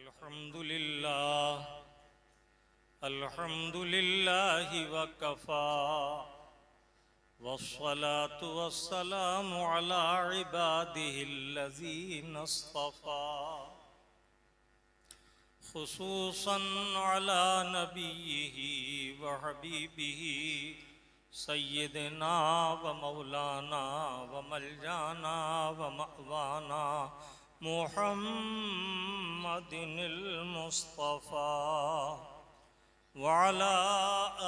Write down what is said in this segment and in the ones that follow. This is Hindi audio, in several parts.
अल्हम्दुलिल्लाह वकफ़ा वस्सलातु वस्सलामु अला इबादिहिल्लज़ीना इस्तफ़ा खुसूसन अला नबिय्यिही व हबीबिही सय्यिदना व मौलाना व मलजाना व मअवाना मुहम्मदिनिल मुस्तफ़ा व अला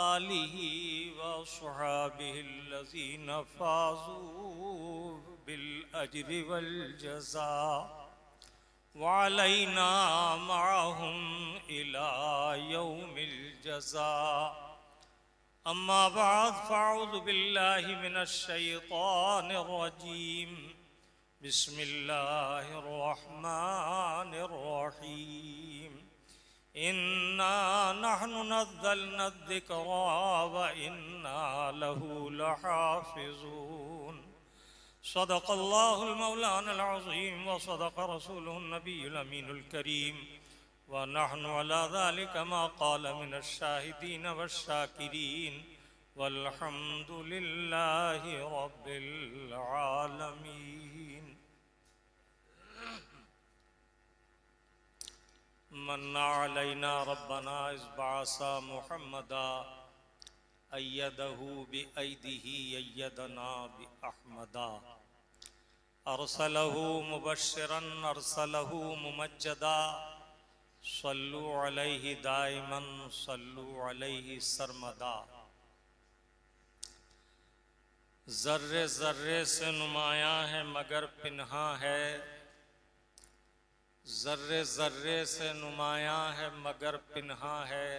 आलिही व अस्हाबिहिल्लज़ीना फ़ाज़ू बिल अज्रि वल जज़ा व अलैना मअहुम इला यौमिल जज़ा। अम्मा बाद फ़अऊज़ु बिल्लाहि मिनश शैतानिर रजीम। बिस्मिल्लाहिर रहमानिर रहीम। इन्ना नहनु नज़्ज़लना ज़िक्रा व इन्ना लहू लहाफ़िज़ून। सदक़ल्लाहुल मौलानाल अज़ीम व सदक़ रसूलुहुन नबियुल अमीनुल करीम व नहनु अला ज़ालिका मा क़ाल मिनश शाहिदीन वश्शाकिरीन वल्हम्दुलिल्लाहि रब्बिल आलमीन। मन्ना अलैना रब्बना इज़ बअसा मुहम्मदा अय्यदहू बिअयदिही अय्यदना बिअहमदा अरसलहू मुबश्शिरन अरसलहू मुमज्जदा सल्लु अलैहि दाइमन सल्लु अलैहि सरमदा। ज़र्रे ज़र्रे से नुमायां है मगर पिन्हा है, ज़र्रे ज़र्रे से नुमायां है मगर पिन्हा है।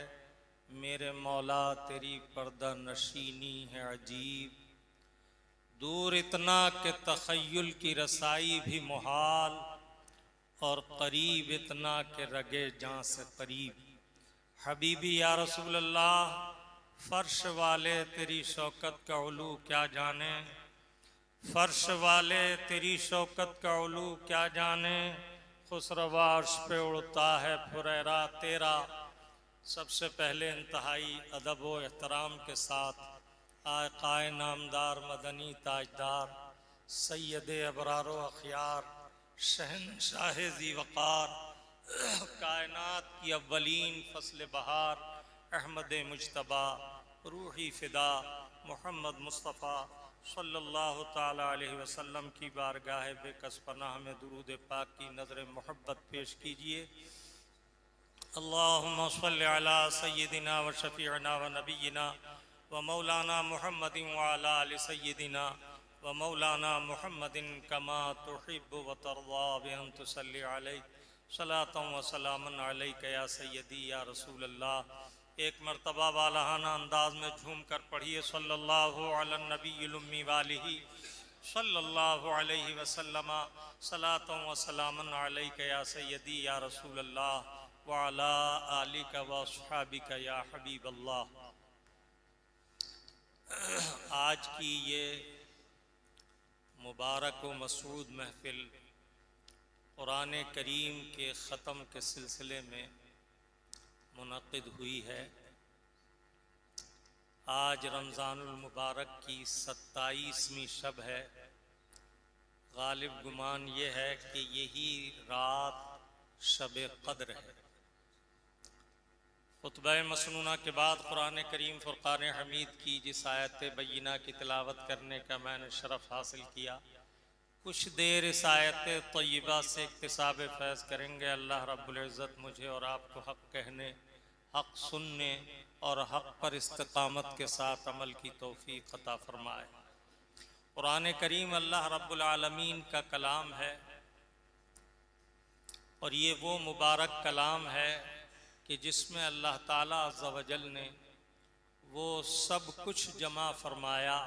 मेरे मौला तेरी पर्दा नशीनी है अजीब, दूर इतना कि तख़य्युल की रसाई भी मुहाल और करीब इतना कि रगे जान से करीब। हबीबी या रसूल अल्लाह, फर्श वाले तेरी शौकत का उलू क्या जाने, फर्श वाले तेरी शौकत का उलू क्या जाने। खुसरवा अर्श पे उड़ता है फुरैरा तेरा। सबसे पहले इंतहाई अदब व एहतराम के साथ आक़ाए नामदार मदनी ताजदार सैयदे अबरार व अख़यार शहंशाह ज़ी वक़ार कायनात की अव्वलीन फ़स्ल बहार अहमद मुज्तबा रूही फ़िदा मोहम्मद मुस्तफ़ा सल्लल्लाहु ताला अलैहि वसल्लम की बारगाह बेकस पनाह में दुरूद पाक की नज़र मोहब्बत पेश कीजिए। अल्लाहुम्मा सल्लि अला सय्यिदिना व शफ़ीअना व नबिय्यिना व मौलाना मुहम्मदिन व अला आलि सय्यिदिना व मौलाना मुहम्मदिन कमा तुहिब्बु व तर्ज़ा बि अन तुसल्लि अलैहि सलातन व सलामन अलैका या सय्यदी या रसूल अल्लाह। एक मरतबा वालहाना अंदाज में झूम कर पढ़िए सल्लल्लाहु अलैहि नबील उम्मी वालिही सल्लल्लाहु अलैहि वसल्लम सलातन व सलामन अलैका या सय्यदी या रसूल अल्लाह व अला आलिका व अस्हाबिका या हबीब अल्लाह। आज की ये मुबारक व मसऊद महफिल कुरान करीम के ख़त्म के सिलसिले में मुनक़िद हुई है। आज रमज़ानुल मुबारक की 27वीं शब है। गालिब गुमान ये है कि यही रात शब क़द्र है। खुतबा मसनूना के बाद कुरान करीम फ़ुरक़ान हमीद की जिस आयत बय्यिना की तिलावत करने का मैंने शरफ़ हासिल किया, कुछ देर इस आयत तय्यबा से इक्तिसाब फैज़ करेंगे। अल्लाह रब्बुल इज़्ज़त मुझे और आपको हक़ कहने, हक़ सुनने और हक़ पर इस्तिक़ामत के साथ अमल की तौफ़ीक़ अता फ़रमाए। कुरान करीम अल्लाह रब्बुल आलमीन का कलाम है और ये वो मुबारक कलाम है कि जिसमें अल्लाह ताला अज़्ज़ा व जल ने वो सब कुछ जमा फ़रमाया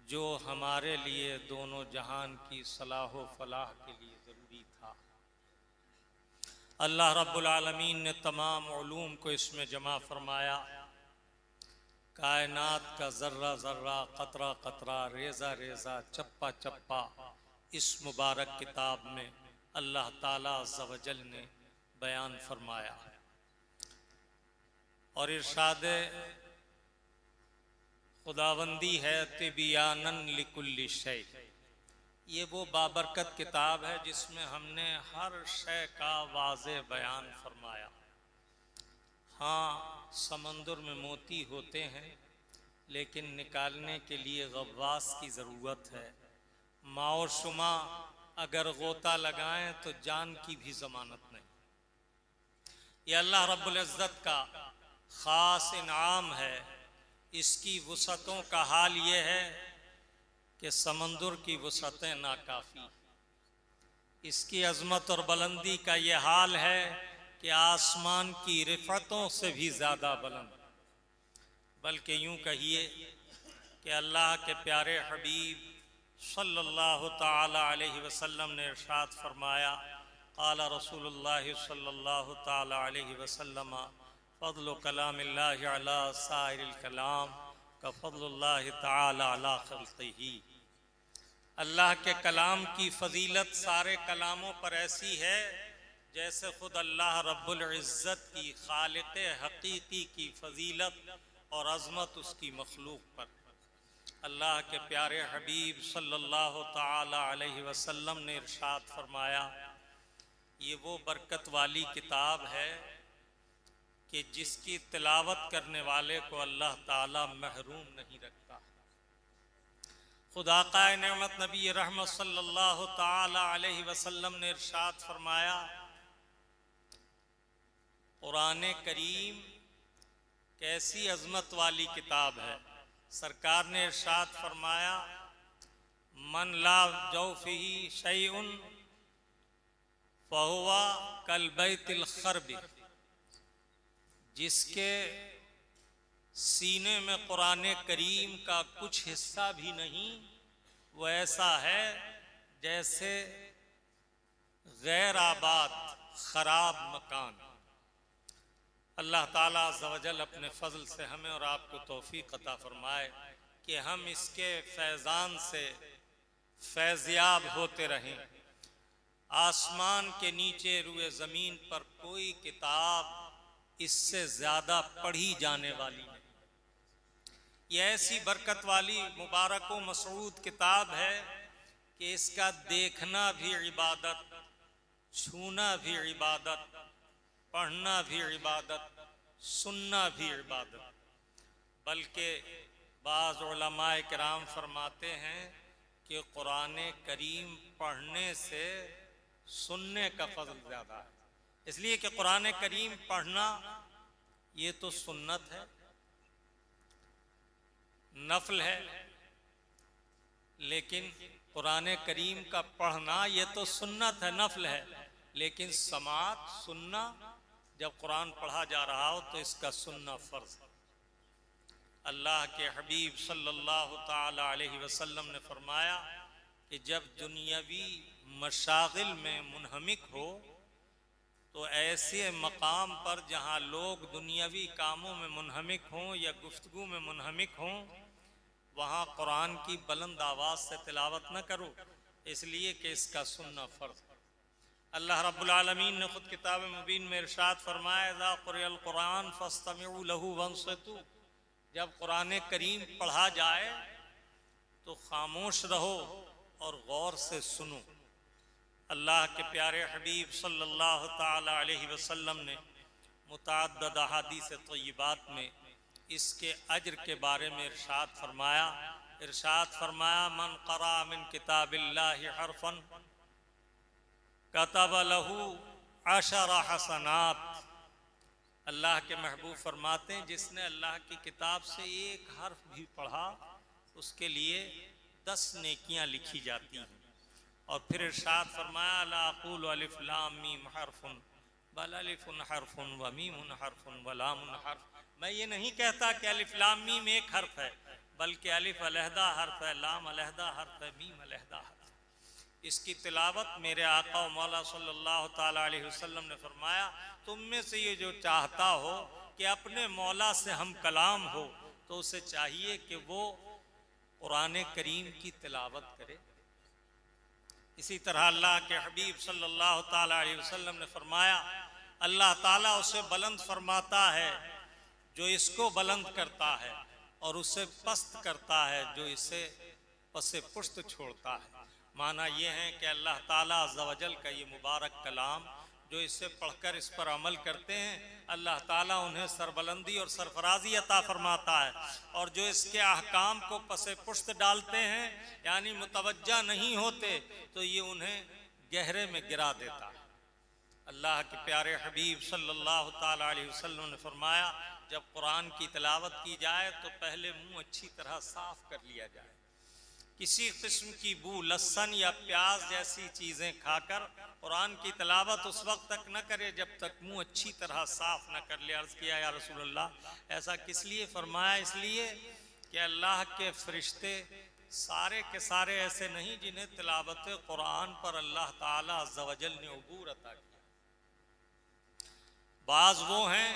जो हमारे लिए दोनों जहान की सलाह व फलाह के लिए ज़रूरी था। अल्लाह रब्बुल आलमीन ने तमाम उलूम को इसमें जमा फ़रमाया। कायनात का ज़र्रा ज़र्रा, क़तरा क़तरा, रेज़ा रेज़ा, चप्पा चप्पा इस मुबारक किताब में अल्लाह ताला अज़्ज़ा व जल ने बयान फरमाया और इरशाद खुदाबंदी है तिबियानन लिकुल्ली शै। ये वो बाबरकत किताब है जिसमें हमने हर शय का वाज़े बयान फरमाया। हाँ, समंदर में मोती होते हैं लेकिन निकालने के लिए गव्वास की ज़रूरत है। माओ शुमा अगर गोता लगाएं तो जान की भी ज़मानत नहीं। ये अल्लाह रब्बुल इज़्ज़त का ख़ास इनाम है। इसकी वुसअतों का हाल ये है कि समंदर की वुसअतें नाकाफ़ी। इसकी अज़मत और बुलंदी का ये हाल है कि आसमान की रिफ़तों से भी ज़्यादा बुलंद। बल्कि यूँ कहिए कि अल्लाह के प्यारे हबीब सल्लल्लाहु ताला अलैहि वसल्लम ने इरशाद फरमाया, क़ाला रसूलुल्लाह सल्लल्लाहु ताला अलैहि वसल्लम फ़ज़्लु कलामिल्लाहि अला साइरिल कलाम का फ़ज़्लुल्लाहि ताला अला ख़ल्क़िही। अल्लाह के कलाम की फ़जीलत सारे कलामों पर ऐसी है जैसे ख़ुद अल्लाह रब्बुल इज़्ज़त की खालिक़ हक़ीक़ी की फ़जीलत और अज़मत उसकी मखलूक पर। अल्लाह के प्यारे हबीब सल्लल्लाहु ताला अलैहि वसल्लम ने इरशाद फरमाया, ये वो बरकत वाली किताब है कि जिसकी तिलावत करने वाले को अल्लाह ताला महरूम नहीं रखता। खुदा का नेमत नबी रहमत सल्लल्लाहु ताला अलैहि वसल्लम ने इरशाद फरमाया, कुरान करीम कैसी अजमत वाली किताब है। सरकार ने इरशाद फरमाया, मन ला जौफिही शैउन फहुवा कल बैतिल खरबी। जिसके सीने में कुरान करीम का कुछ हिस्सा भी नहीं, वो ऐसा है जैसे गैर आबाद खराब मकान। अल्लाह ताला अज़्ज़ व जल अपने फजल से हमें और आपको तौफीक अता फरमाए कि हम इसके फैज़ान से फैज़याब होते रहें। आसमान के नीचे रुए ज़मीन पर कोई किताब इससे ज़्यादा पढ़ी जाने वाली नहीं। यह ऐसी बरकत वाली मुबारक व मसऊद किताब है कि इसका देखना भी इबादत, छूना भी इबादत, पढ़ना भी इबादत, सुनना भी इबादत। बल्कि बाज़ उलमाए किराम फरमाते हैं कि कुरान करीम पढ़ने से सुनने का फजल ज़्यादा है। इसलिए कि कुरान करीम पढ़ना ये तो सुन्नत है, नफल है, लेकिन कुरान करीम का पढ़ना ये तो सुन्नत है, नफल है, लेकिन समात सुनना, जब कुरान पढ़ा जा रहा हो तो इसका सुनना फ़र्ज है। अल्लाह के हबीब सल्लल्लाहु ताला अलैहि वसल्लम ने फरमाया कि जब दुनियावी मशागिल में मुनहमिक हो तो ऐसे मकाम पर जहाँ लोग दुनियावी कामों में मुनहमिक हों या गुफ्तगू में मुनहमिक हों, वहाँ कुरान की बुलंद आवाज़ से तिलावत न करो, इसलिए कि इसका सुनना फ़र्ज है। अल्लाह रब्बुल आलमीन ने खुद किताब मुबीन में इरशाद फरमाया, इज़ा क़ुरिअल क़ुरान फ़स्तमिऊ लहू वंसितू। जब कुरान करीम पढ़ा जाए तो खामोश रहो और गौर से सुनो। अल्लाह के प्यारे हबीब सल्लल्लाहु ताला अलैहि वसल्लम ने मुतअद्दिद अहादीस तय्यबात में इसके अज्र के बारे में इरशाद फरमाया, मन क़रा मिन किताबिल्लाहि हरफन कतब लहू अशर हसनात। अल्लाह के महबूब फरमाते हैं, जिसने अल्लाह की किताब से एक हर्फ भी पढ़ा उसके लिए 10 नेकियां लिखी जाती हैं। और फिर इरशाद फरमाया, ला अक़ूलु अलिफ लाम मीम हरफुन बल अलिफुन हरफुन व मीमुन हरफुन व लामुन हर्फ। मैं ये नहीं कहता कि अलिफ लाम मीम एक हर्फ है, बल्कि अलिफ अलहदा हर्फ है, लाम अलहदा हर्फ है, मीम अलहदा हर्फ है। इसकी तिलावत मेरे आका व मौला सल्लल्लाहु ताला अलैहि वसल्लम ने फरमाया, तुम में से ये जो चाहता हो कि अपने मौला से हम कलाम हो तो उसे चाहिए कि वो कुरान करीम की तिलावत करे। इसी तरह अल्लाह के हबीब सल्लल्लाहु ताला अलैहि वसल्लम ने फरमाया, अल्लाह ताला उसे बुलंद फरमाता है जो इसको बुलंद करता है, और उसे पस्त करता है जो इसे पसे पुश्त छोड़ता है। माना यह है कि अल्लाह ताला अज़्ज़ा वजल का ये मुबारक कलाम जो इससे पढ़कर इस पर अमल करते हैं, अल्लाह ताला उन्हें सरबलंदी और सरफराजी अता फरमाता है, और जो इसके अहकाम को पसे पुश्त डालते हैं यानी मुतवज्जा नहीं होते, तो ये उन्हें गहरे में गिरा देता है। अल्लाह के प्यारे हबीब सल्लल्लाहु ताला अलैहि वसल्लम ने फरमाया, जब कुरान की तिलावत की जाए तो पहले मुंह अच्छी तरह साफ कर लिया जाए। किसी किस्म की बू, लहसुन या प्याज जैसी चीज़ें खाकर कुरान की तिलावत उस वक्त तक न करे जब तक मुंह अच्छी तरह साफ न कर ले। अर्ज़ किया, या रसूल अल्लाह, ऐसा किस लिए फरमाया? इसलिए कि अल्लाह के फरिश्ते सारे के सारे ऐसे नहीं जिन्हें तिलावत कुरान पर अल्लाह ताला अज़्ज़ा वजल ने उबूर अता किया। बाज वो हैं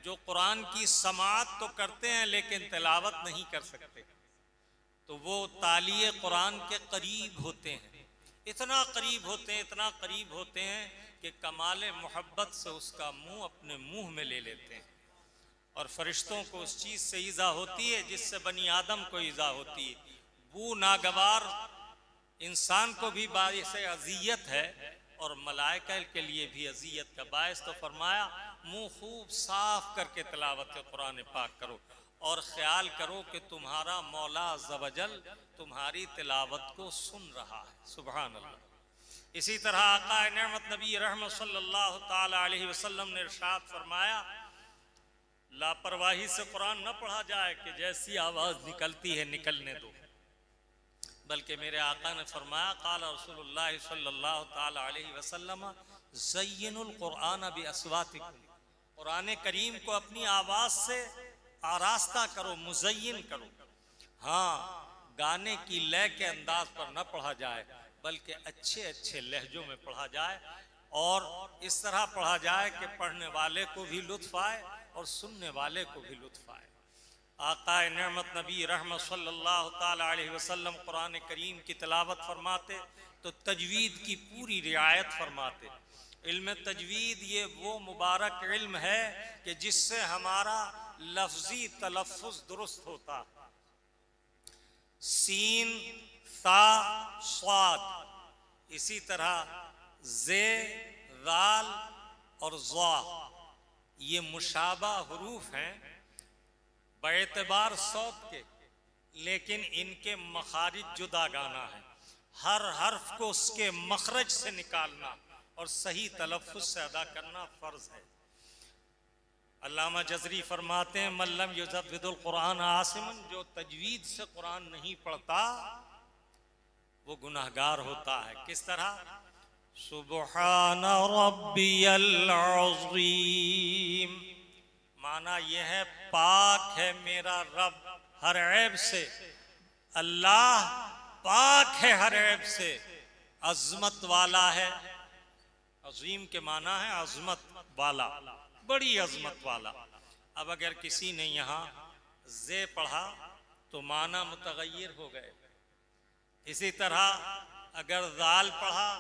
जो कुरान की समाअत तो करते हैं लेकिन तिलावत नहीं कर सकते, तो वो तालिए कुरान के करीब होते हैं, इतना करीब होते हैं, इतना करीब होते हैं कि कमाल मोहब्बत से उसका मुंह अपने मुंह में ले लेते हैं। और फरिश्तों को उस चीज़ से ईज़ा होती है जिससे बनी आदम को ईज़ा होती है। बू नागवार इंसान को भी बाइस अज़ियत है और मलाइका के लिए भी अज़ियत का बायस। तो फरमाया, मुंह खूब साफ करके तिलावत कुरान पाक करो और ख्याल करो कि तुम्हारा मौला अज़्ज़ा वजल तुम्हारी तिलावत को सुन रहा है। सुभान अल्लाह। इसी तरह आका नेमत नबी रहमत सल्लल्लाहु ताला अलैहि वसल्लम ने इरशाद फरमाया, लापरवाही से कुरान न पढ़ा जाए कि जैसी आवाज़ निकलती है निकलने दो, बल्कि मेरे आका ने फरमाया, क़ाला रसूलुल्लाह सल्लल्लाहु ताला अलैहि वसल्लम ज़य्यिनुल कुरान बिअस्वातिकुम, कुरान करीम को अपनी आवाज़ से आरास्ता करो, मुज़य्यिन करो। हाँ, गाने की लय के अंदाज पर न पढ़ा जाए बल्कि अच्छे अच्छे लहजों में पढ़ा जाए, और इस तरह पढ़ा जाए कि पढ़ने वाले को भी लुत्फ़ आए और सुनने वाले को भी लुत्फ़ आए। आका नेमत नबी रहमत सल्लल्लाहु ताला अलैहि वसल्लम कुरान करीम की तिलावत फरमाते तो तजवीद की पूरी रियायत फरमाते। इल्म तजवीद ये वो मुबारक इल्म है कि जिससे हमारा लफ्जी तलफ़्फ़ुज़ दुरुस्त होता। सीन, सा, स्वाद, इसी तरह जे, दाल और ज़ा, ये मुशाबा हुरूफ हैं बेएतबार सौत के, लेकिन इनके मखारिज जुदा गाना है। हर हर्फ को उसके मखरज से निकालना और सही तलफ़्फ़ुज़ से अदा करना फ़र्ज़ है। अल्लामा जज़री फरमाते हैं, मल्लम युज़व्विदुल कुरान आसिमन, जो तजवीद से कुरान नहीं पढ़ता वो गुनहगार होता है। किस तरह? सुब्हान रब्बियल अज़ीम, माना यह है पाक है मेरा रब हर ऐब से, अल्लाह पाक है हर ऐब से, अज़मत वाला है। अज़ीम के माना है अज़मत वाला, बड़ी अज़मत वाला। अब अगर किसी ने यहाँ जे पढ़ा तो माना मुतगय्यर हो गए, इसी तरह अगर दाल पढ़ा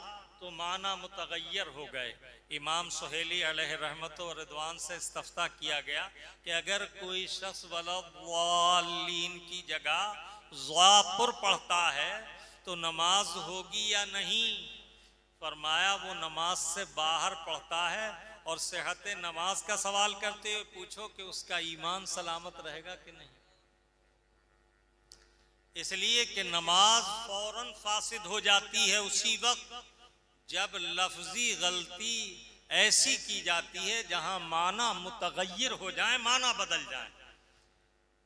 तो माना मुतगय्यर हो गए। इमाम सुहेली अलैहि रहमत व रिदवान से इस्तफ्ता किया गया कि अगर कोई शख्स वलद्दालीन की जगह ज़ापुर पढ़ता है तो नमाज होगी या नहीं? फरमाया, वो नमाज से बाहर पढ़ता है, और सेहत नमाज का सवाल करते हुए पूछो कि उसका ईमान सलामत रहेगा कि नहीं। इसलिए कि नमाज फौरन फासिद हो जाती है उसी वक्त जब लफ्जी गलती ऐसी की जाती है जहां माना मुतगय्यर हो जाए, माना बदल जाए,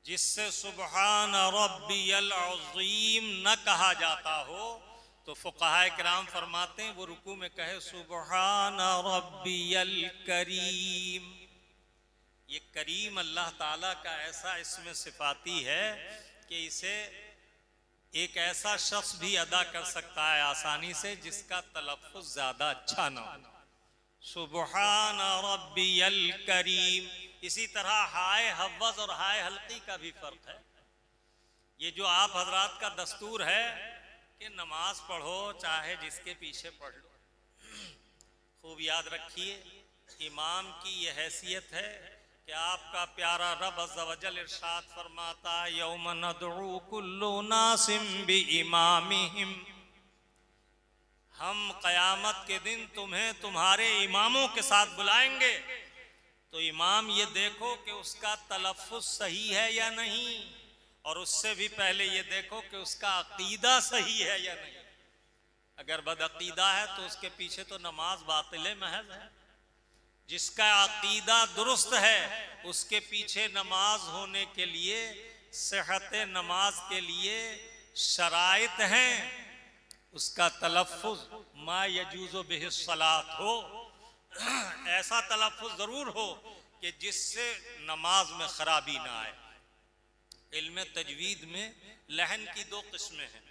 जिससे सुब्हान रब्बियल अज़ीम न कहा जाता हो। तो फुक़हा किराम फरमाते हैं वो रुकू में कहे सुब्हान रब्बियल करीम। ये करीम अल्लाह ताला का ऐसा इसमें सिफाती है कि इसे एक ऐसा शख्स भी अदा कर सकता है आसानी से जिसका तलफ़्फ़ुज़ ज़्यादा अच्छा ना हो। सुब्हान रब्बियल करीम। इसी तरह हाय हव्वज़ और हाय हल्की का भी फ़र्क है। ये जो आप हजरात का दस्तूर है कि नमाज पढ़ो चाहे जिसके पीछे पढ़ लो, खूब याद रखिए, इमाम की यह हैसियत है कि आपका प्यारा रब अज़्ज़ व जल इरशाद फरमाता यौम नदउ कुल्लु नासिम बि इमामिहिम, हम क़यामत के दिन तुम्हें तुम्हारे इमामों के साथ बुलाएंगे, तो इमाम ये देखो कि उसका तलफ़्फ़ुज़ सही है या नहीं, और उससे भी पहले ये देखो कि उसका अक़ीदा सही है या नहीं। अगर बदअक़ीदा है तो उसके पीछे तो नमाज बातिल महज़ है। जिसका अक़ीदा दुरुस्त है उसके पीछे नमाज होने के लिए, सेहत नमाज के लिए शराइत हैं। उसका तलफ़्फ़ुज़ मा यजूज़ु बिहि सलात हो, ऐसा तलफ़्फ़ुज़ ज़रूर हो कि जिससे नमाज में ख़राबी ना आए। इल्म तजवीद में लहन की दो किस्में हैं।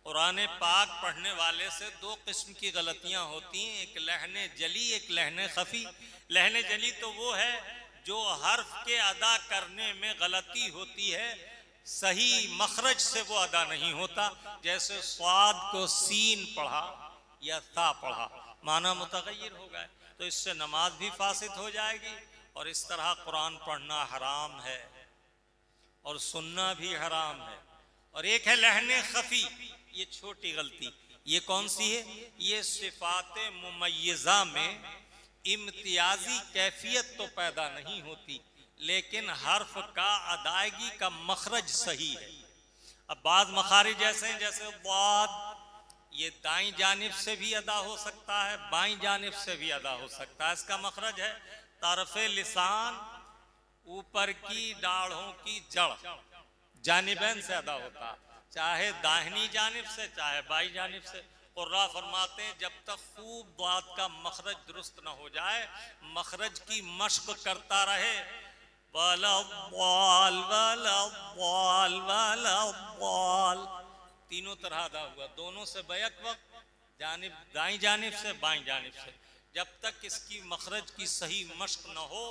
कुरान पाक पढ़ने वाले से दो किस्म की गलतियां होती हैं, एक लहने जली, एक लहने खफी। लहने जली तो वो है जो हर्फ के अदा करने में गलती होती है, सही मखरज से वो अदा नहीं होता। जैसे स्वाद को सीन पढ़ा या ता पढ़ा, माना मुतगय्यर हो गए, तो इससे नमाज भी फासिद हो जाएगी। और इस तरह कुरान पढ़ना हराम है और सुनना भी हराम है। और एक है लहने खफी, ये छोटी गलती। ये कौन सी है? ये सिफात मुमय्यज़ा में इम्तियाजी कैफियत तो पैदा नहीं होती, लेकिन हर्फ का अदायगी का मखरज सही है। अब बाज़ मखारिज ऐसे हैं, जैसे बाद, ये दाईं जानिब से भी अदा हो सकता है, बाईं जानिब से भी अदा हो सकता है। इसका मखरज है तरफ़े लिसान, ऊपर की दाढ़ों की जड़, जानिबैन से अदा होता, चाहे दाहिनी जानिब से चाहे बाई जानिब से। कुर्रा फरमाते हैं जब तक खूब बात का मखरज दुरुस्त न हो जाए, मखरज की मश्क करता रहे, वाला वाल वाला वाल वाला वाल, तीनों तरह अदा हुआ, दोनों से बैक वक्त, जानिब दाईं जानिब से बाईं जानिब से। जब तक इसकी मखरज की सही मश्क न हो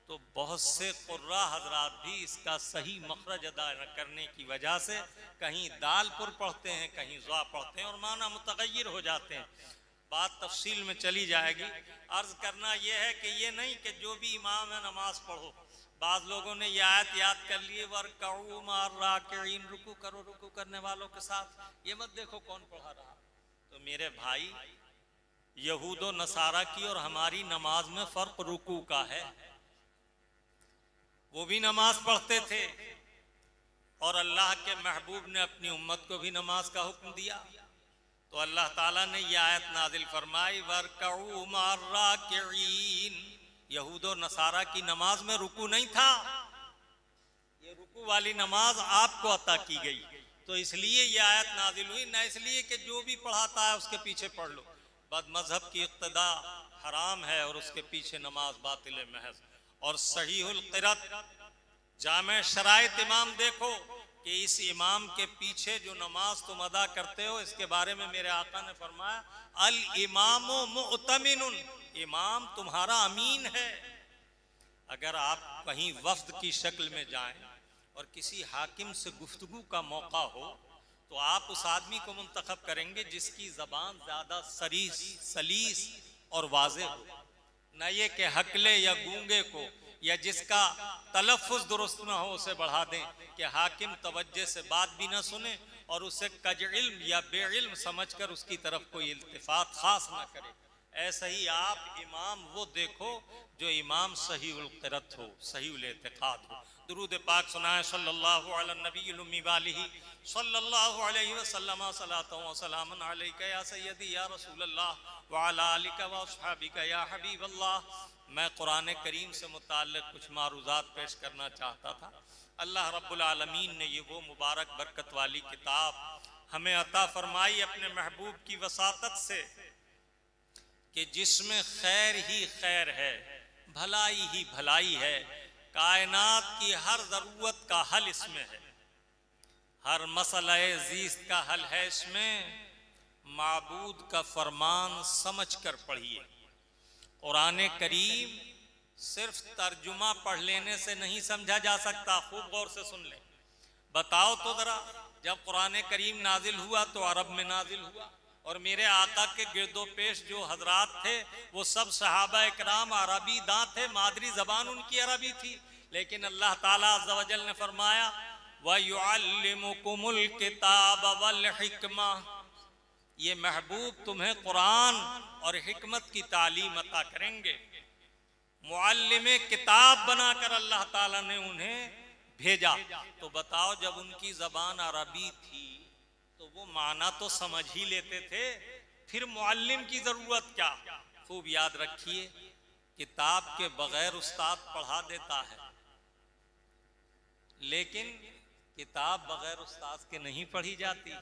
तो बहुत से कुर्रा हजरात भी इसका सही मखरज अदा न करने की वजह से कहीं दालपुर पढ़ते हैं, कहीं ज़ा पढ़ते हैं और माना मुतगय्यर हो जाते हैं। बात तफसील में चली जाएगी। अर्ज करना यह है कि ये नहीं कि जो भी इमाम है नमाज पढ़ो। बाज़ लोगों ने यह आयत याद कर लिए, वरकऊ मार राकिईन, रुकू करो रुकू करने वालों के साथ। ये मत देखो कौन पढ़ा रहा। तो मेरे भाई, यहूदो नसारा की और हमारी नमाज में फ़र्क रुकू का है। वो भी नमाज पढ़ते थे और अल्लाह के महबूब ने अपनी उम्मत को भी नमाज का हुक्म दिया। तो अल्लाह ताला ने यह आयत नाजिल फरमाई, वरकऊ मार राकिईन। यहूदो नसारा की नमाज में रुकू नहीं था, ये रुकू वाली नमाज आपको अता की गई, तो इसलिए यह आयत नाजिल हुई। न इसलिए कि जो भी पढ़ाता है उसके पीछे पढ़ लो। बद मजहब की इक्तदा हराम है और उसके पीछे नमाज बातिल महज। और सहीहुल क़िरात जामे शराइत इमाम देखो कि इस इमाम के पीछे जो नमाज तुम अदा करते हो, इसके बारे में मेरे आका ने फरमाया, अल इमामु मुअतमिनुन, इमाम तुम्हारा अमीन है। अगर आप कहीं वफ्द की शक्ल में जाएं और किसी हाकिम से गुफ्तगू का मौका हो तो आप उस आदमी को मुंतखब करेंगे जिसकी ज़बान ज़्यादा सलीस और वाज़ेह हो, न ये कि हकले या गूंगे को या जिसका तलफ़्फ़ुज़ दुरुस्त न हो उसे बढ़ा दें कि हाकिम तवज्जो से बात भी न सुने और उसे कज-इल्म या बेइल्म समझकर उसकी तरफ कोई इल्तिफ़ात ख़ास न करे। ऐसा ही आप इमाम वो देखो जो इमाम सहीहुल क़िरात हो, सहीहुल एतिक़ाद हो। दुरूद पाक सुनाए सल्लल्लाहु अला नबील उम्मी वालिही सल्लल्लाहु अलैहि वसल्लम, सलातो व सलामुन अलैका या सय्यदी या रसूलल्लाह व अला आलिका व अस्हाबिका या हबीबल्लाह। मैं कुरान करीम से मुताल्लिक़ कुछ मारूज़ात पेश करना चाहता था। अल्लाह रब्बुल आलमीन ने ये वो मुबारक बरकत वाली किताब हमें अता फरमाई अपने महबूब की वसातत से कि जिसमें खैर ही खैर है, भलाई ही भलाई है। कायनात की हर ज़रूरत का हल इसमें है, हर मसले ज़ीस्त का हल है इसमें। माबूद का फरमान समझ कर पढ़िए। कुरान करीम सिर्फ तर्जुमा पढ़ लेने से नहीं समझा जा सकता, खूब गौर से सुन ले। बताओ तो जरा, जब कुरान करीम नाजिल हुआ तो अरब में नाजिल हुआ, और मेरे आका के गिरदोपेश जो हजरात थे वो सब सहाबा इकराम अरबी दां थे, मादरी जबान उनकी अरबी थी। लेकिन अल्लाह ताला अज़्ज़ व जल ने फरमाया व युअल्लिमुकुमुल किताब वल हिकमा, ये महबूब तुम्हें कुरान और हिकमत की तालीम अता करेंगे। मुअल्लिमे किताब बनाकर अल्लाह ताला ने उन्हें भेजा। तो बताओ, जब उनकी जबान अरबी थी तो वो माना तो समझ ही लेते थे, फिर मुअल्लिम की जरूरत क्या। खूब याद रखिए, किताब के बगैर उस्ताद पढ़ा देता है, लेकिन किताब बगैर उस्ताद के नहीं पढ़ी जाती।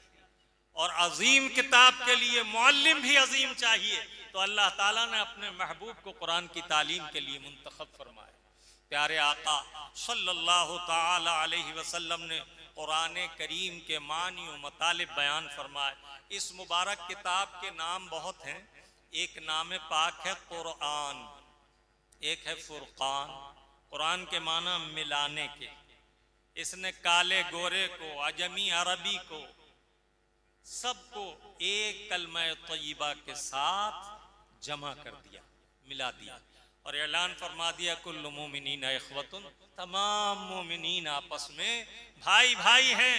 और अजीम किताब के लिए मुअल्लिम भी अजीम चाहिए। तो अल्लाह ताला ने अपने महबूब को कुरान की तालीम के लिए मुंतखब फरमाया। प्यारे आका सल्लल्लाहु ताला अलैहि वसल्लम ने कुरान करीम के मानी और मतालिब बयान फरमाए। इस मुबारक किताब के नाम बहुत हैं। एक नाम पाक है कुरान, एक है फुरकान। कुरान के माना मिलाने के। इसने काले गोरे को, अजमी अरबी को, सबको एक कलमा तय्यबा के साथ जमा कर दिया, मिला दिया और ऐलान फरमा दिया कुल्लु मोमिनीन इख्वतुन, तमाम मोमिनीन आपस में भाई भाई हैं।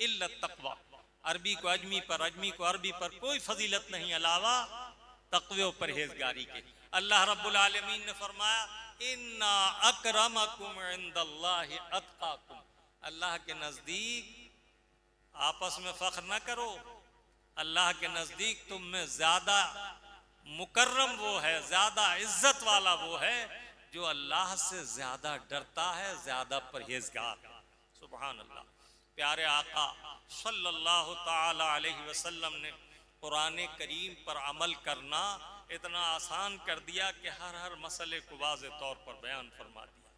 इल्ला तक़वा, अरबी को अजमी पर, अजमी को अरबी पर कोई फजीलत नहीं अलावा तक़वे और परहेजगारी के। अल्लाह रब्बुल आलमीन ने फरमाया इन्ना अकरमकुम इंदल्लाहि अत्काकुम, अल्लाह के नजदीक आपस में फख्र न करो, अल्लाह के नजदीक तुम में ज्यादा मुकर्रम वो है, ज्यादा इज्जत वाला वो है जो अल्लाह से ज्यादा डरता है, ज्यादा परहेजगार है। सुभान अल्लाह। प्यारे आका सल्लल्लाहु ताला अलैहि वसल्लम ने कुरान करीम पर अमल करना इतना आसान कर दिया कि हर मसले को वाज़े तौर पर बयान फरमा दिया।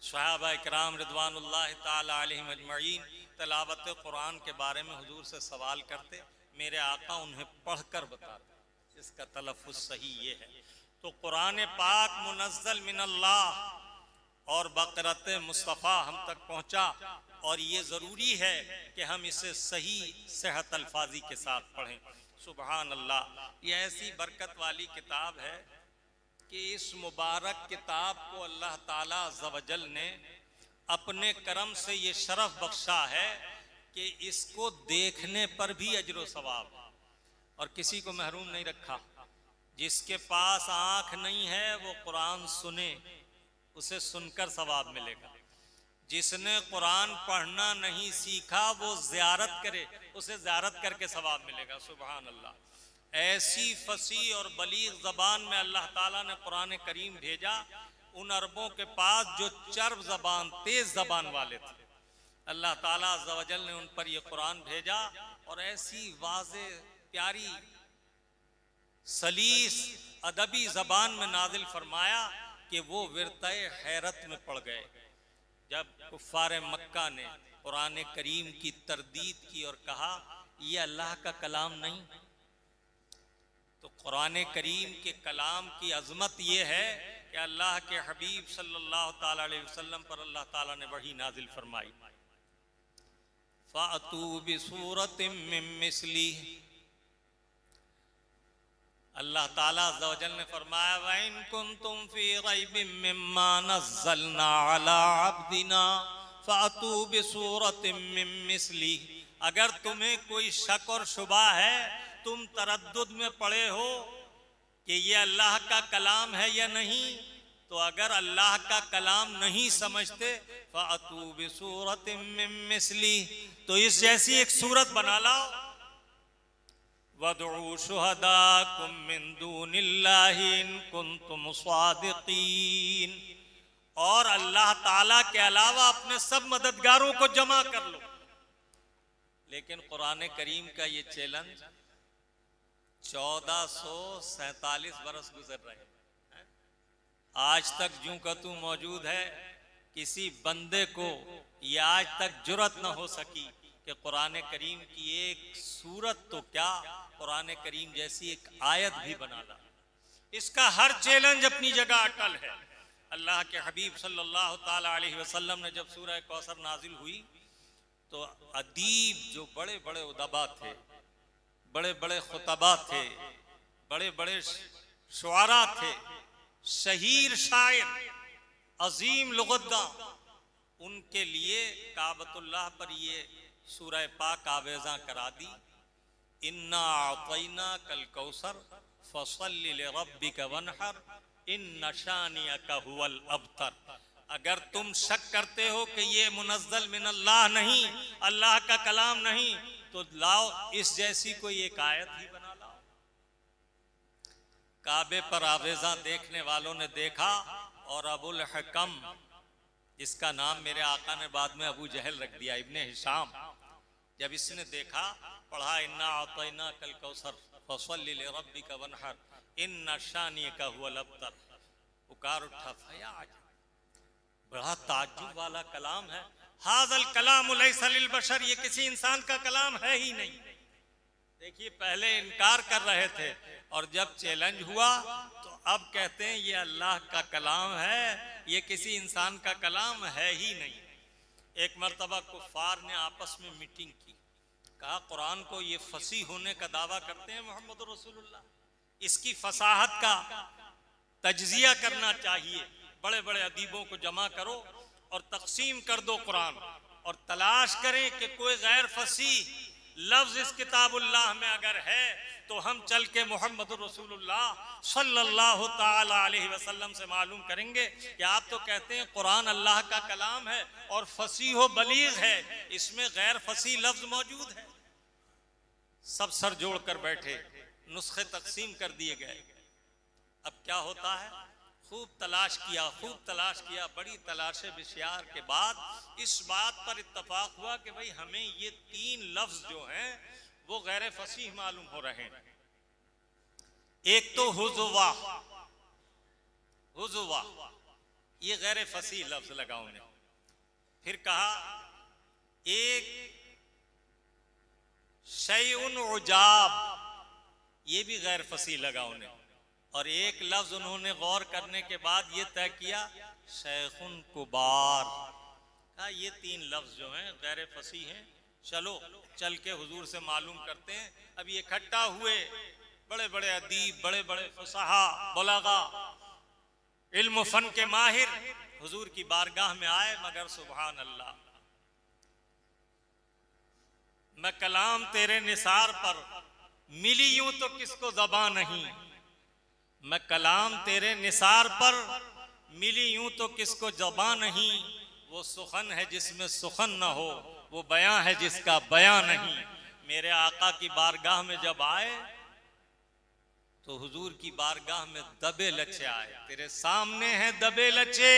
सहाबा इकराम रिदवानुल्लाह ताला अलैहिम अजमईन तिलावत कुरान के बारे में हुजूर से सवाल करते, मेरे आका उन्हें पढ़कर बताते, इसका तलफ़्फ़ुज़ सही ये है। तो कुरान पाक मुनज़्ज़ल मिनल्लाह और बक़रत मुस्तफ़ा हम तक पहुँचा और ये ज़रूरी है कि हम इसे सही सेहत अल्फाजी के साथ पढ़ें। सुभान अल्लाह। ये ऐसी बरकत वाली किताब है कि इस मुबारक किताब को अल्लाह ताला अज़्ज़ व जल ने अपने करम से ये शरफ बख्शा है कि इसको देखने पर भी अजर व सवाब, और किसी को महरूम नहीं रखा। जिसके पास आँख नहीं है वो कुरान सुने, उसे सुनकर सवाब मिलेगा। जिसने कुरान पढ़ना नहीं सीखा वो ज़ियारत करे, उसे ज़ियारत करके सवाब मिलेगा। सुभान अल्लाह। ऐसी फसी और बलीग ज़बान में अल्लाह ताला ने कुरान करीम भेजा उन अरबों के पास जो चर्ब ज़बान, तेज़ ज़बान वाले थे। अल्लाह ताला अज़्ज़ व जल ने उन पर यह कुरान भेजा और ऐसी वाज़े प्यारी सलीस अदबी ज़बान में नाजिल फरमाया कि वो विरताए हैरत में पड़ गए जब कुफ़ार मक्का ने कुरान करीम की तरदीद की और कहा ये अल्लाह का कलाम नहीं। तो कुरान करीम के कलाम की अजमत ये है कि अल्लाह के हबीब सल्लल्लाहु ताला अलैहि वसल्लम पर अल्लाह ताला ने वही नाजिल फरमाई, फ़अतू बिसूरतिम मिन मिस्लिही। अल्लाह ताला अज़्ज़ व जल ने फरमाया व इन कुंतुम फी रैबिम मिम्मा नज़्ज़लना अला अब्दिना फ़अतू बिसूरतिम मिन मिस्लिही। अगर तुम्हें कोई शक और शुबा है, तुम तरद्दुद में पड़े हो कि ये अल्लाह का कलाम है या नहीं, तो अगर अल्लाह का कलाम नहीं समझते फ़अतू बिसूरतिम मिन मिस्लिही, तो इस जैसी एक सूरत बना लाओ। वदउ शुहदाकुम मिन दूनिल्लाहि इन कुंतुम सादिकीन, और अल्लाह ताला के अलावा अपने सब मददगारों को जमा कर लो। लेकिन कुरान करीम का ये चैलेंज 1447 बरस गुजर रहे हैं, आज तक जूं का तू मौजूद है। किसी बंदे को ये आज तक जुर्रत न हो सकी कि कुरान करीम की एक सूरत तो क्या, कुरान करीम जैसी एक आयत भी बना ला। इसका हर चैलेंज अपनी जगह अटल है। अल्लाह के हबीब सल्लल्लाहु ताला अलैहि वसल्लम ने जब सूरह कौसर नाजिल हुई तो अदीब जो बड़े बड़े उदबा थे, बड़े बड़े खुतबा थे, बड़े बड़े शुआरा थे, शहीर शायर, अजीम लुगतगा, उनके लिए काबतुल्लाह पर ये सूरह पाक आवेज़ा करा दी, इन्ना आतैना कल कौसर फसल्लि लिरब्बिका वनहर इन्न शानियका हुवल अबतर। अगर तुम शक करते हो कि ये मुनज़्ज़ल मिन अल्लाह नहीं, अल्लाह का कलाम नहीं, तो लाओ इस जैसी कोई एक आयत ही बना लाओ। काबे पर आवेज़ा देखने वालों ने देखा और अबुल हकम, इसका नाम मेरे आका ने बाद में अबू जहल रख दिया, इब्ने हिशाम, जब इसने देखा, पढ़ा इन्ना आतैना कल कौसर फसल्लि लिरब्बिका वनहर इन्न शानियका हुवल अबतर, पुकार उठा, फयाज, बड़ा ताज्जुब वाला कलाम है, हाज़ल कलाम लैसा लिल बशर, ये किसी इंसान का कलाम है ही नहीं। देखिए पहले इनकार कर रहे थे और जब चैलेंज हुआ तो अब कहते हैं ये अल्लाह का कलाम है, ये किसी इंसान का कलाम है ही नहीं। एक मर्तबा कुफ्फार ने आपस में मीटिंग की, कहा कुरान को ये फसीह होने का दावा करते हैं मोहम्मद रसूलुल्लाह, इसकी फसाहत का तज्जिया करना चाहिए, बड़े बड़े अदीबों को जमा करो और तकसीम कर दो कुरान, और तलाश करें कि कोई गैर फसीह लफ्ज इस किताबुल्लाह में अगर है तो हम चल के मोहम्मद रसूलुल्लाह सल्लल्लाहु ताला अलैहि वसल्लम से मालूम करेंगे कि आप तो कहते हैं कुरान अल्लाह का कलाम है और फसीह व बलीग है, इसमें गैर फसीह लफ्ज मौजूद है। सब सर जोड़ कर बैठे, नुस्खे तकसीम कर दिए गए। अब क्या होता है, खूब तलाश किया, बड़ी तलाश बिशियार के बाद इस बात पर इत्तफाक हुआ कि भाई हमें ये तीन लफ्ज जो हैं वो गैर फसीह मालूम हो रहे हैं। एक तो हुज़ुवा, ये गैर फसीह लफ्ज लगा उन्हें। फिर कहा एक शैउन उजाब, ये भी गैर फसीह लगा उन्हें। और एक लफ्ज उन्होंने गौर करने के बाद ये तय किया शैखुन कुबार, कहा ये तीन लफ्ज जो हैं गैर फसीह हैं, चलो चल के हुजूर से मालूम करते हैं। अब ये इकट्ठा हुए बड़े बड़े अदीब, बड़े बड़े फसाहा, बुलगा, इल्म फन के माहिर हुजूर की बारगाह में आए, मगर सुभान अल्लाह, मैं कलाम तेरे निसार पर मिली यूं तो किसको ज़बान नहीं, मैं कलाम तेरे निसार पर मिली यूं तो किसको ज़बान नहीं, वो सुखन है जिसमें सुखन न हो, वो बयां है जिसका बयां नहीं। मेरे आका की बारगाह में जब आए तो हुजूर की बारगाह में दबे लचे आए, तेरे सामने हैं दबे लचे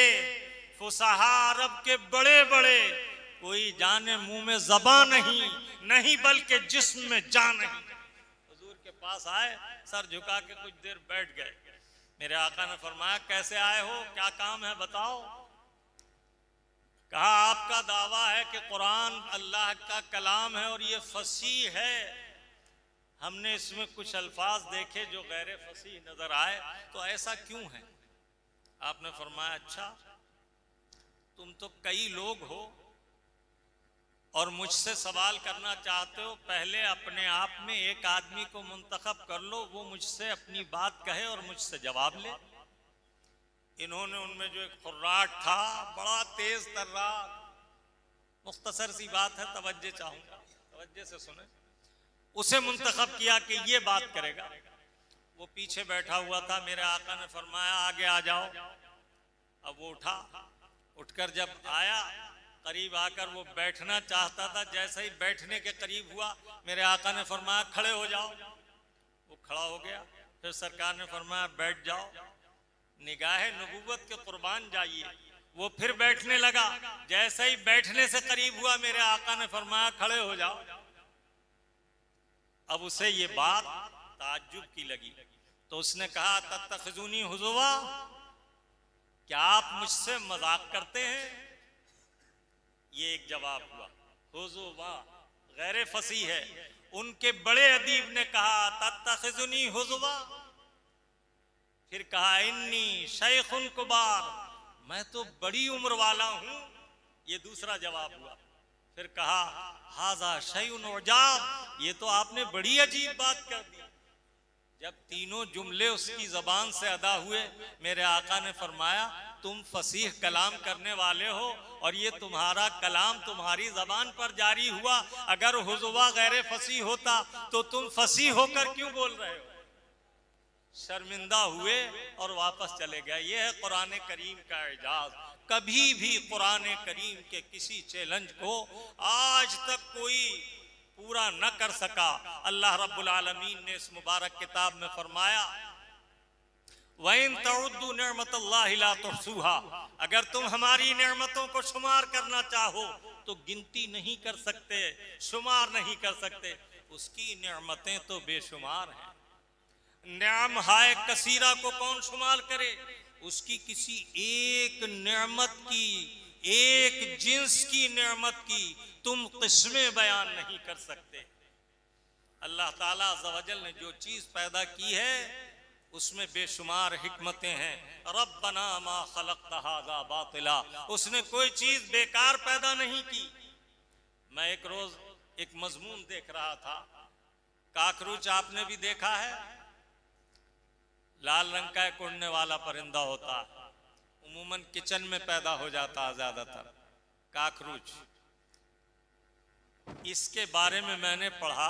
फुसहा अरब के बड़े बड़े, कोई जाने मुंह में ज़बान नहीं बल्कि जिस्म में जान नहीं। हुजूर के पास आए, सर झुका के कुछ देर बैठ गए। मेरे आका ने फरमाया कैसे आए हो, क्या काम है बताओ। कहा आपका दावा है कि कुरान अल्लाह का कलाम है और ये फसीह है, हमने इसमें कुछ अल्फाज देखे जो गैर फसीह नजर आए, तो ऐसा क्यों है। आपने फरमाया अच्छा तुम तो कई लोग हो और मुझसे सवाल करना चाहते हो, पहले अपने आप में एक आदमी को मुंतखब कर लो, वो मुझसे अपनी बात कहे और मुझसे जवाब ले। इन्होंने उनमें जो एक खुर्राट था, बड़ा तेज तर्रार, मुख्तसर सी बात है, तवज्जो चाहूंगा, तवज्जो से सुने, उसे मुंतखब किया कि ये बात करेगा। वो पीछे बैठा हुआ था, मेरे आका ने फरमाया आगे आ जाओ। अब वो उठा, उठकर जब आया, करीब आकर वो बैठना चाहता था, जैसे ही बैठने के करीब हुआ मेरे आका ने फरमाया खड़े हो जाओ। वो खड़ा हो गया, फिर सरकार ने फरमाया बैठ जाओ, निगाहे नबूवत के कुर्बान जाइए। वो फिर बैठने लगा, जैसे ही बैठने से करीब हुआ मेरे आका ने फरमाया खड़े हो जाओ। अब उसे ये बात ताज्जुब की लगी, तो उसने कहा तत्तखिज़ूनी हुज़ुवा, क्या आप मुझसे मजाक करते हैं। ये एक जवाब हुआ। हुज़ुवा गैर फसीह है। उनके बड़े अदीब ने कहा तत्तखिज़ुनी हुज़ुवा, फिर कहा इन्नी शैखुन कुबार, मैं तो बड़ी उम्र वाला हूं। ये दूसरा जवाब हुआ। फिर कहा हाजा शैउन उजाब, ये तो आपने बड़ी अजीब बात कर दी। जब तीनों जुमले उसकी जबान से अदा हुए, मेरे आका ने फरमाया तुम फसीह कलाम करने वाले हो और ये तुम्हारा कलाम तुम्हारी जबान पर जारी हुआ, अगर हुज़ुवा गैर फसीह होता तो तुम फसीह होकर क्यों बोल रहे हो। शर्मिंदा हुए और वापस चले गए। ये है कुरान करीम का एजाज। कभी भी कुरान करीम के किसी चैलेंज को आज तक कोई पूरा न कर सका। अल्लाह रब्बुल आलमीन ने इस मुबारक किताब में फरमाया वइन तउद्दू निअमतल्लाहि ला तुहसूहा, अगर तुम हमारी नेमतों को शुमार करना चाहो तो गिनती नहीं कर सकते, शुमार नहीं कर सकते। उसकी नेमतें तो बेशुमार हैं। नियाम हाय कसीरा को कौन शुमार करे। उसकी किसी एक नेमत की, एक जिन्स की नेमत की तुम किस्में बयान नहीं कर सकते। अल्लाह ताला अज़्ज़ व जल ने जो चीज पैदा की है उसमें बेशुमार हिकमतें हैं। रब्बना मा खलक़्ता हाज़ा बातिला, उसने कोई चीज बेकार पैदा नहीं की। मैं एक रोज एक मजमून देख रहा था। काकरोच आपने भी देखा है, लाल रंग का एक उड़ने वाला परिंदा होता है, उम्मूमन किचन में पैदा हो जाता है ज्यादातर काकरोच। इसके बारे में मैंने पढ़ा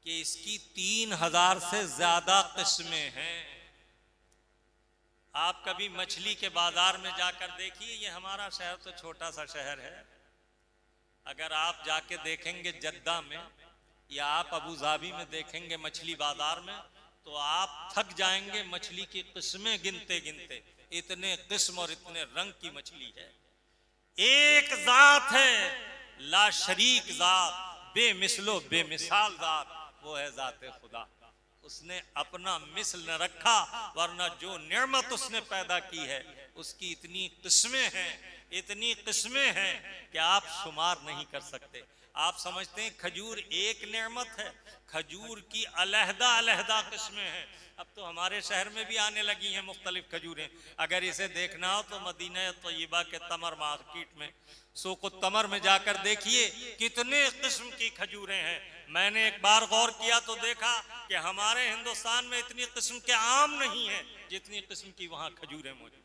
कि इसकी 3000 से ज्यादा किस्में हैं। आप कभी मछली के बाजार में जाकर देखिए, ये हमारा शहर तो छोटा सा शहर है, अगर आप जाके देखेंगे जद्दा में या आप अबू धाबी में देखेंगे मछली बाजार में, तो आप थक जाएंगे मछली की किस्में गिनते गिनते। इतने किस्म और इतने रंग की मछली है। एक जात है ला शरीक जात, बेमिसलो बेमिसाल जात, वो है जाते खुदा। उसने अपना मिसल न रखा, वरना जो नेमत उसने पैदा की है उसकी इतनी किस्में हैं, इतनी किस्में हैं कि आप शुमार नहीं कर सकते। आप समझते हैं खजूर एक नेमत है, खजूर की अलहदा अलहदा किस्में हैं। अब तो हमारे शहर में भी आने लगी हैं मुख्तलिफ खजूरें। अगर इसे देखना हो तो मदीना तय्यबा के तमर मार्केट में, सूक़ तमर में जाकर देखिए कितने किस्म की खजूरें हैं। मैंने एक बार गौर किया तो देखा कि हमारे हिंदुस्तान में इतनी किस्म के आम नहीं है जितनी किस्म की वहां खजूरें मौजूद।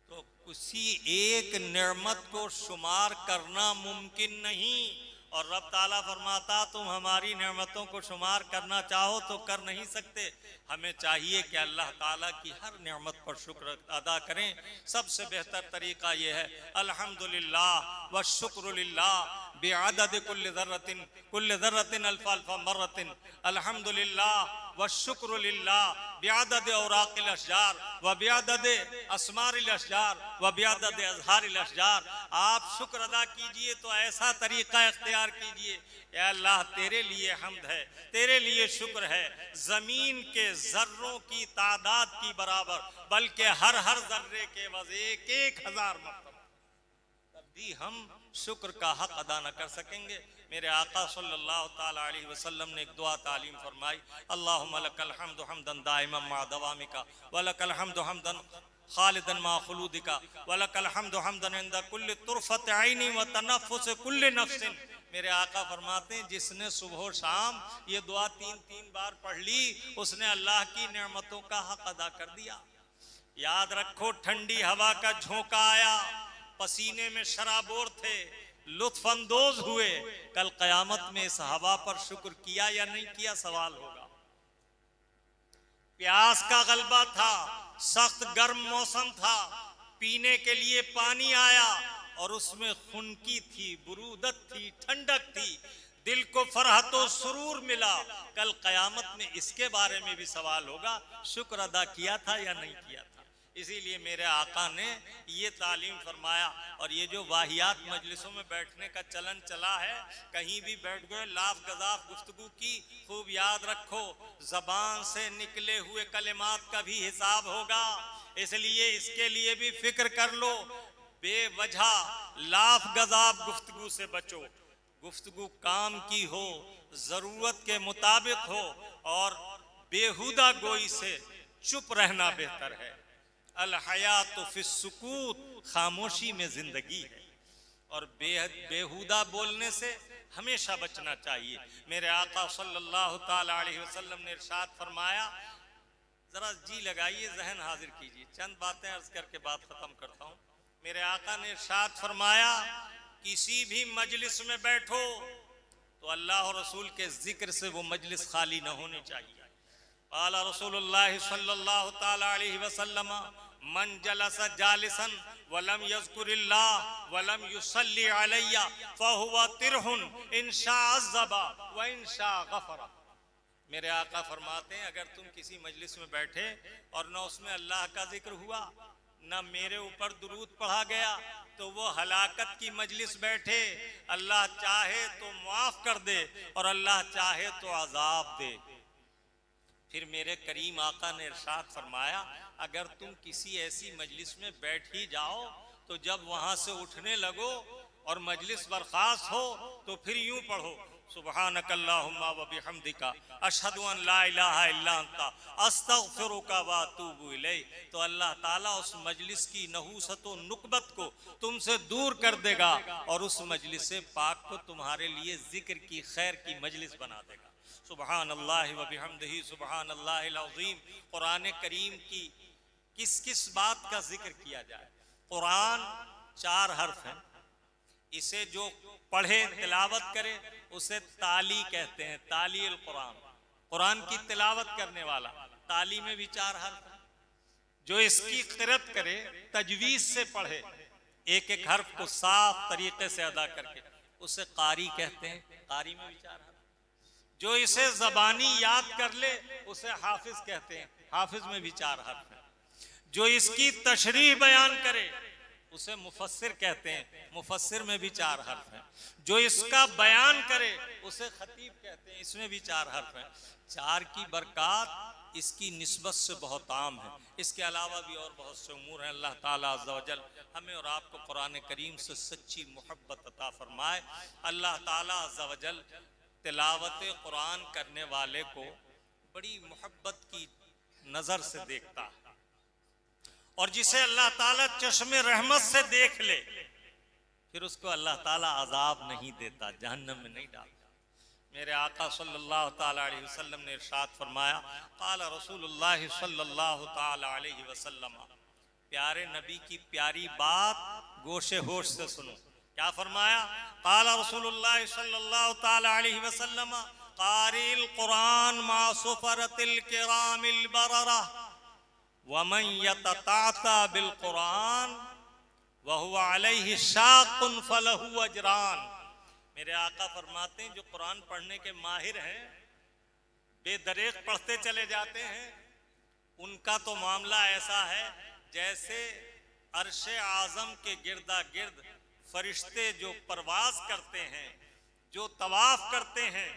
तो किसी एक नेमत को शुमार करना मुमकिन नहीं। और रब ताला फरमाता तुम हमारी नेमतों को शुमार करना चाहो तो कर नहीं सकते। हमें चाहिए कि अल्लाह ताला की हर नेमत पर शुक्र अदा करें। सबसे बेहतर तरीका यह है अल्हम्दुलिल्लाह व शुक्र लिल्लाह बिअदद कुल्ल ज़र्रतिन अल्फ़ अल्फ़ मर्रतिन। अल्हम्दुलिल्लाह व शुक्र लिल्लाह बिअदद औराक़िल अशजार व बिअदद अस्मारिल अशजार व बिअदद अज़हारिल अशजार। आप शुक्र अदा कीजिए तो ऐसा तरीका इख्तियार कीजिए, या अल्लाह तेरे लिए हम्द है, तेरे लिए शुक्र है, जमीन के जर्रों की तादाद की बराबर, बल्कि हर हर जर्रे के वज़ 1000 मरतबा। तब भी हम शुक्र का हक अदा न कर सकेंगे। मेरे आका सल्लल्लाहु ताला अलैहि वसल्लम ने एक दुआ तालीम फरमाई, अल्लाहुम्मा लकल हम्दु हम्दन दाइमम मा दवामिका व लकल हम्दु हम्दन खालिदन मा खुलूदिका व लकल हम्दु हम्दन इंदा कुल्ली तुरफत ऐनी व तनफ्फुस कुल्ली नफ्सिन। मेरे आका फरमाते हैं जिसने सुबह शाम ये दुआ 3-3 बार पढ़ ली, उसने अल्लाह की नेमतों का हक अदा कर दिया। याद रखो, ठंडी हवा का झोंका आया, पसीने में शराबोर थे, लुत्फ अंदोज हुए, कल कयामत में इस हवा पर शुक्र किया या नहीं किया सवाल होगा। प्यास का गलबा था, सख्त गर्म मौसम था, पीने के लिए पानी आया और उसमें खुनकी थी, बुरूदत थी, ठंडक थी, दिल को फरहतो सुरूर मिला। कल कयामत में इसके बारे में भी सवाल होगा, शुक्र अदा किया था या नहीं किया था। इसीलिए मेरे आका ने ये तालीम फरमाया। और ये जो वाहियात मजलिसों में बैठने का चलन चला है, कहीं भी बैठ गए लाफ गजाफ गुफ्तगू की, खूब याद रखो जबान से निकले हुए कलिमात का भी हिसाब होगा। इसलिए इसके लिए भी फिक्र कर लो, बेवजह लाफ गजाफ गुफ्तगू से बचो। गुफ्तगू काम की हो, जरूरत के मुताबिक हो, और बेहुदा गोई से चुप रहना बेहतर है। अल हयातु फिस सुकूत, खामोशी में जिंदगी है। और बेहुदा बोलने से हमेशा बचना चाहिए। मेरे आका सल्लल्लाहु ताला अलैहि वसल्लम ने इरशाद फरमाया, जरा जी लगाइए, जहन हाजिर कीजिए, चंद बातें अर्ज करके बात खत्म करता हूं। मेरे आका ने इरशाद फरमाया, किसी भी मजलिस में बैठो तो अल्लाह और रसूल के जिक्र से वो मजलिस खाली न होनी चाहिए। आला रसूलुल्लाह सल्लल्लाहु ताला अलैहि वसल्लम, मन जलस जालिसन वलम यज़कुरिल्लाह वलम युसल्ली अलैया फहुवा तिरहुन इंशा अज़्ज़बा व इंशा गफरा। मेरे आका फरमाते हैं, अगर तुम किसी मजलिस में बैठे और न उसमें अल्लाह का जिक्र हुआ, न मेरे ऊपर दुरूद पढ़ा गया, तो वो हलाकत की मजलिस बैठे। अल्लाह चाहे तो माफ कर दे और अल्लाह चाहे तो अजाब दे। फिर मेरे करीम आका ने इरशाद फरमाया, अगर तुम किसी ऐसी मजलिस में बैठ ही जाओ तो जब वहां से उठने लगो और मजलिस बर्खास्त हो तो फिर यूं पढ़ो, सुब्हानकल्लाहुम्मा व बिहम्दिका अशहदु अन ला इलाहा इल्ला अंता अस्तगफिरुका व अतूबु इलैक। तो अल्लाह ताला उस मजलिस की नहूसत व नुकबत को तुमसे दूर कर देगा और उस मजलिस पाक को तुम्हारे लिए जिक्र की खैर की मजलिस बना देगा। सुब्हानल्लाहि व बिहम्दिही सुब्हानल्लाहिल अज़ीम। कुरान करीम की किस किस बात का जिक्र किया जाए। कुरान 4 हर्फ हैं, इसे जो पढ़े तिलावत करे उसे ताली कहते हैं, तालील कुरान। कुरान की तिलावत करने वाला, ताली में भी 4 हर्फ हैं। जो इसकी क़िरात करे, तजवीज़ से पढ़े, एक एक हर्फ को साफ तरीके से अदा करके, उसे कारी कहते हैं, कारी में भी 4 हर्फ। जो इसे ज़बानी याद कर ले उसे हाफिज कहते हैं, हाफिज में भी 4 हर्फ हैं। जो इसकी तशरीह बयान करे उसे मुफस्सिर कहते हैं, मुफस्सिर में भी 4 हर्फ हैं। जो इसका बयान करे उसे खतीब कहते हैं, इसमें भी 4 हर्फ हैं। 4 की बरकत इसकी निस्बत से बहुत आम है। इसके अलावा भी और बहुत से उमूर हैं। अल्लाह ताला अज़्ज़ा व जल हमें और आपको कुरान करीम से सच्ची मोहब्बत अता फरमाए। अल्लाह ताला अज़्ज़ा व जल तिलावत कुरान करने वाले को बड़ी मोहब्बत की नज़र से देखता है, और जिसे अल्लाह ताला चश्मे रहमत से देख ले फिर उसको अल्लाह ताला अजाब नहीं देता, जहन्नम में नहीं डालता। मेरे आका सल्लल्लाहु ताला अलैहि वसल्लम ने इरशाद फरमाया, क़ाला रसूलुल्लाह सल्लल्लाहु ताला अलैहि वसल्लम, प्यारे नबी की प्यारी बात गोशे होश से सुनो। क्या फरमाया? क़ाला रसूलुल्लाह सल्लल्लाहु ताला अलैहि वसल्लम, क़ारिल कुरान मा सुफरतिल किरामिल बररा वमन यतताता बिल कुरान वहुवा अलैहि शाक़ुन फलहु अजरान। मेरे आका फरमाते हैं, जो कुरान पढ़ने के माहिर हैं, बेदरेक पढ़ते चले जाते हैं, उनका तो मामला ऐसा है जैसे अर्शे आज़म के गिरदा गिर्द फरिश्ते जो परवाज करते हैं, जो तवाफ करते हैं,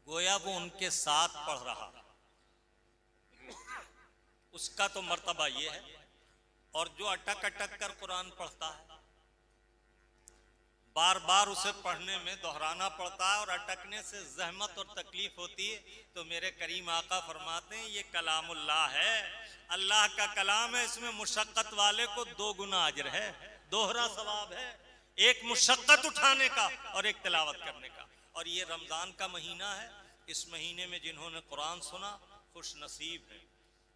गोया वो उनके साथ पढ़ रहा। उसका तो मर्तबा ये है। और जो अटक अटक कर कुरान पढ़ता है, बार बार उसे पढ़ने में दोहराना पड़ता है और अटकने से जहमत और तकलीफ होती है, तो मेरे करीम आका फरमाते हैं, ये कलामुल्लाह है, अल्लाह का कलाम है, इसमें मुशक्कत वाले को 2 गुना अजर है, दोहरा सवाब है, एक मुशक्कत उठाने का और एक तिलावत करने का। और ये रमजान का महीना है, इस महीने में जिन्होंने कुरान सुना खुश नसीब है।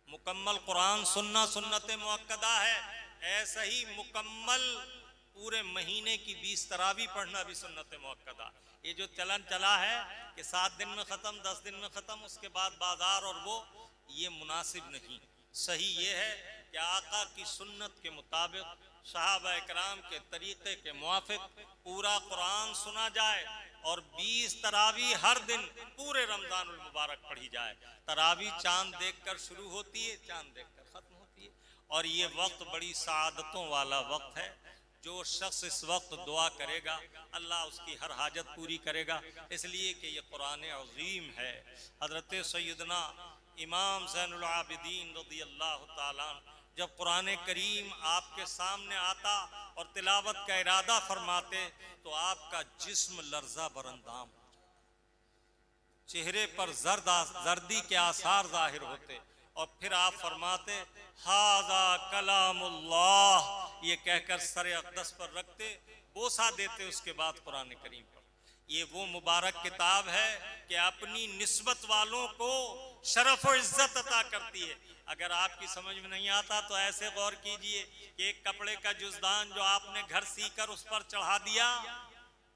मुकम्मल कुरान सुनना सुन्नत मुअक्कदा है, ऐसा ही मुकम्मल पूरे महीने की 20 तरावी पढ़ना भी सुन्नत मुअक्कदा। ये जो चलन चला है कि 7 दिन में ख़त्म, 10 दिन में ख़त्म, उसके बाद बाजार और वो, ये मुनासिब नहीं। सही ये है कि आका की सुन्नत के मुताबिक, सहाबा इकराम के तरीक़े के मुआफ़िक पूरा कुरान सुना जाए और 20 तरावी हर दिन पूरे रमज़ानुल मुबारक पढ़ी जाए। तरावी चांद देखकर शुरू होती है, चांद देखकर ख़त्म होती है, और ये वक्त बड़ी सआदतों वाला वक्त है। जो शख्स इस वक्त दुआ करेगा अल्लाह उसकी हर हाजत पूरी करेगा, इसलिए कि ये कुरान अज़ीम है। हज़रत सैयदना इमाम ज़ैनुल आबिदीन रज़ियल्लाहु ताला जब कुरान करीम आपके सामने आता और तिलावत का इरादा फरमाते तो आपका जिस्म लर्जा बरंदाम, चेहरे पर जर्दी के आसार जाहिर होते, और फिर आप फरमाते हाजा कलामुल्लाह, ये कहकर सर अक़दस पर रखते, बोसा देते उसके बाद कुरान करीम पढ़ो। ये वो मुबारक किताब है कि अपनी निस्बत वालों को शरफ और इज्जत अता करती है। अगर आपकी समझ में नहीं आता तो ऐसे गौर कीजिए कि एक कपड़े का जुजदान जो आपने घर सीकर उस पर चढ़ा दिया,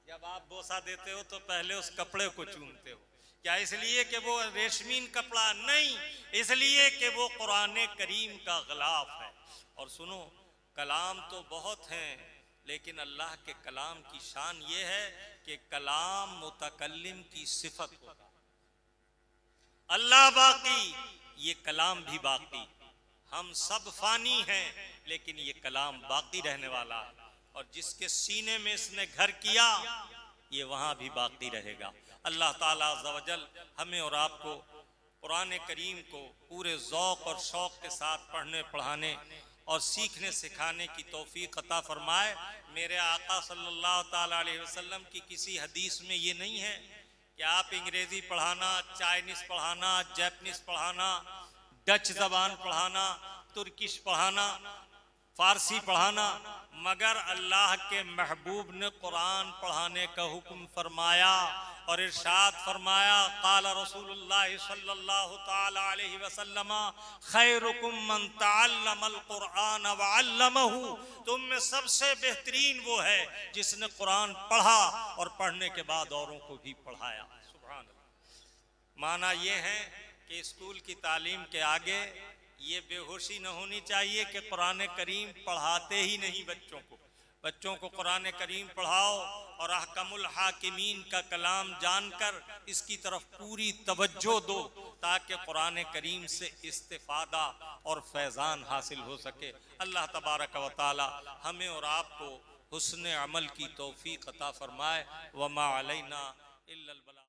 जब आप बोसा देते हो तो पहले उस कपड़े को चूमते हो। क्या इसलिए कि वो रेशमीन कपड़ा? नहीं, इसलिए कि वो कुरान करीम का गिलाफ है। और सुनो, कलाम तो बहुत हैं, लेकिन अल्लाह के कलाम की शान ये है कि कलाम मुतकल्लिम की सिफत होगा। अल्लाह बाकी, ये कलाम भी बाकी। हम सब फानी हैं, लेकिन ये कलाम बाकी रहने वाला है। और जिसके सीने में इसने घर किया, ये वहां भी बाकी रहेगा। अल्लाह ताला अज़्ज़ व जल हमें और आपको कुरान करीम को पूरे ज़ौक़ और शौक़ के साथ पढ़ने, पढ़ाने और सीखने सिखाने की तौफीक अता फरमाए। मेरे आका सल्लल्लाहु ताला अलैहि वसल्लम की किसी हदीस में ये नहीं है कि आप अंग्रेजी पढ़ाना, चाइनीज पढ़ाना, जैपनीज पढ़ाना, डच जबान पढ़ाना, तुर्किश पढ़ाना, फारसी पढ़ाना, मगर अल्लाह के महबूब ने कुरान पढ़ाने का हुक्म फरमाया और इरशाद फरमाया, क़ाला रसूलुल्लाह सल्लल्लाहु ताला अलैहि वसल्लम खैरुकुम मन तअल्लमल कुरान व अल्लमहु। तुम में सबसे बेहतरीन वो है जिसने कुरान पढ़ा और पढ़ने के बाद औरों को भी पढ़ाया। सुभान अल्लाह। माना ये है कि स्कूल की तालीम के आगे ये बेहोशी न होनी चाहिए कि कुरान करीम पढ़ाते ही नहीं बच्चों को। बच्चों को कुरान करीम पढ़ाओ और अहकमुल हाकिमीन का कलाम जानकर इसकी तरफ पूरी तवज्जो दो, ताकि कुरान करीम से इस्तिफादा और फैज़ान हासिल हो सके। अल्लाह तबारक व तआला हमें और आपको हुस्न अमल की तौफीक अता फरमाए। वमा अलैना इल्लल बलाग।